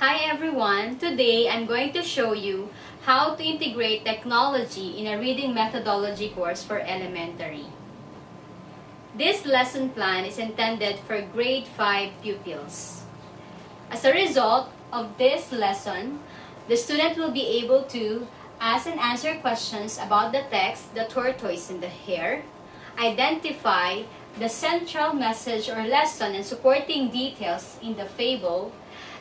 Hi everyone! Today I'm going to show you how to integrate technology in a reading methodology course for elementary. This lesson plan is intended for grade 5 pupils. As a result of this lesson, the student will be able to ask and answer questions about the text, the tortoise and the hare, identify the central message or lesson and supporting details in the fable,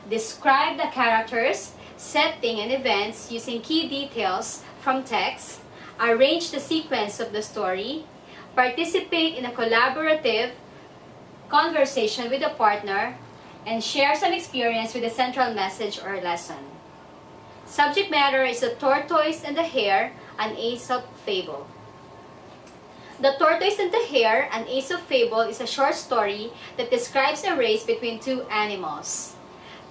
describe the characters, setting, and events using key details from text, arrange the sequence of the story, participate in a collaborative conversation with a partner, and share some experience with the central message or lesson. Subject matter is The Tortoise and the Hare, an Aesop fable. The Tortoise and the Hare, an Aesop fable, is a short story that describes a race between two animals.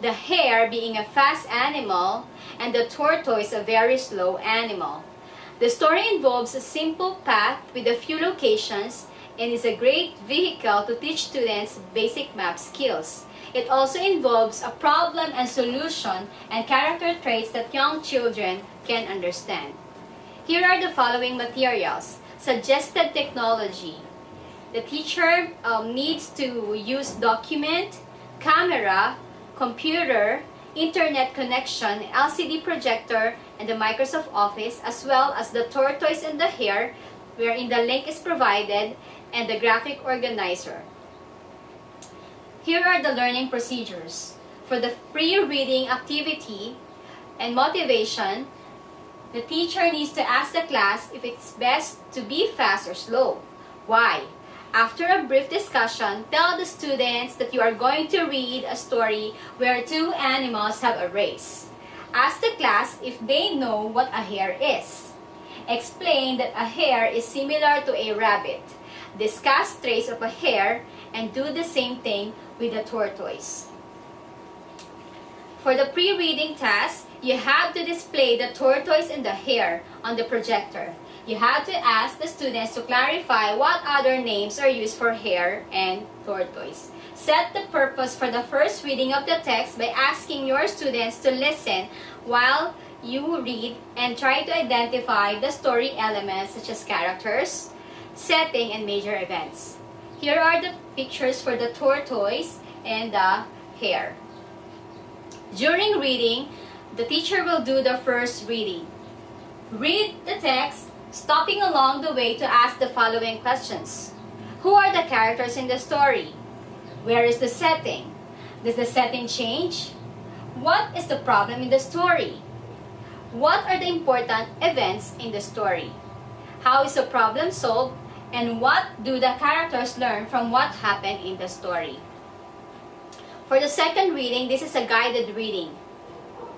The hare being a fast animal and the tortoise a very slow animal. The story involves a simple path with a few locations and is a great vehicle to teach students basic map skills. It also involves a problem and solution and character traits that young children can understand. Here are the following materials. Suggested technology. The teacher needs to use document, camera, computer, internet connection, LCD projector, and the Microsoft Office, as well as the tortoise and the hare, wherein the link is provided, and the graphic organizer. Here are the learning procedures. For the pre-reading activity and motivation, the teacher needs to ask the class if it's best to be fast or slow. Why? After a brief discussion, tell the students that you are going to read a story where two animals have a race. Ask the class if they know what a hare is. Explain that a hare is similar to a rabbit. Discuss traits of a hare and do the same thing with a tortoise. For the pre-reading task, you have to display the tortoise and the hare on the projector. You have to ask the students to clarify what other names are used for hare and tortoise. Set the purpose for the first reading of the text by asking your students to listen while you read and try to identify the story elements such as characters, setting, and major events. Here are the pictures for the tortoise and the hare. During reading, the teacher will do the first reading. Read the text, stopping along the way to ask the following questions. Who are the characters in the story? Where is the setting? Does the setting change? What is the problem in the story? What are the important events in the story? How is the problem solved? And what do the characters learn from what happened in the story? For the second reading, this is a guided reading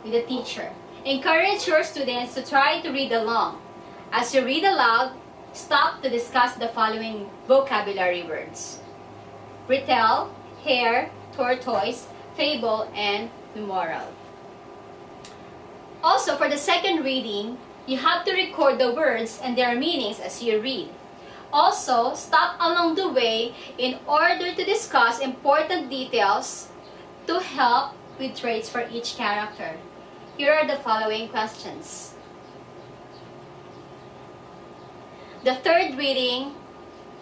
with the teacher. Encourage your students to try to read along. As you read aloud, stop to discuss the following vocabulary words: retell, hare, tortoise, fable, and the moral. Also, for the second reading, you have to record the words and their meanings as you read. Also, stop along the way in order to discuss important details to help with traits for each character. Here are the following questions. The third reading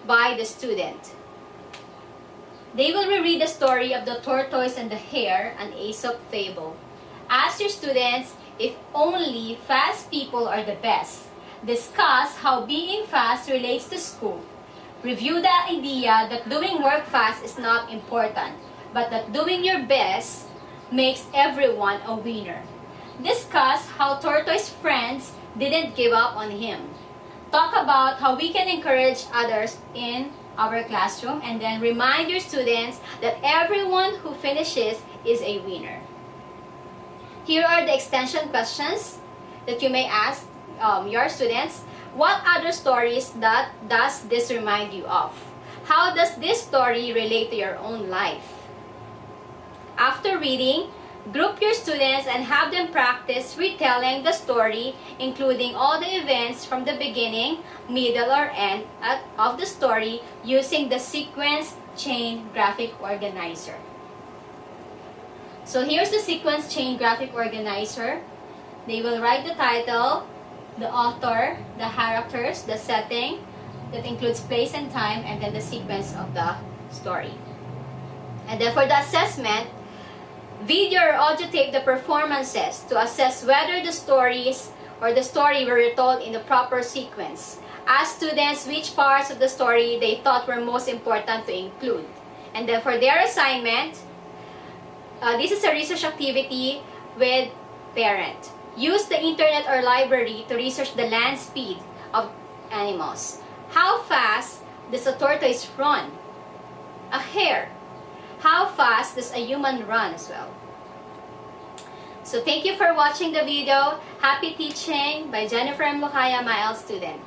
by the student. They will reread the story of the tortoise and the hare, an Aesop fable. Ask your students if only fast people are the best. Discuss how being fast relates to school. Review the idea that doing work fast is not important, but that doing your best makes everyone a winner. Discuss how tortoise friends didn't give up on him. Talk about how we can encourage others in our classroom, and then remind your students that everyone who finishes is a winner. Here are the extension questions that you may ask your students. What other stories does this remind you of? How does this story relate to your own life? After reading, group your students and have them practice retelling the story, including all the events from the beginning, middle, or end of the story using the sequence chain graphic organizer. So here's the sequence chain graphic organizer. They will write the title, the author, the characters, the setting, that includes place and time, and then the sequence of the story. And then for the assessment, video or audio tape the performances to assess whether the stories or the story were retold in the proper sequence. Ask students which parts of the story they thought were most important to include. And then for their assignment, this is a research activity with parent. Use the internet or library to research the land speed of animals. How fast does a tortoise run? A hare. How fast does a human run as well? So thank you for watching the video. Happy teaching by Jennifer M. Lucaya, my student.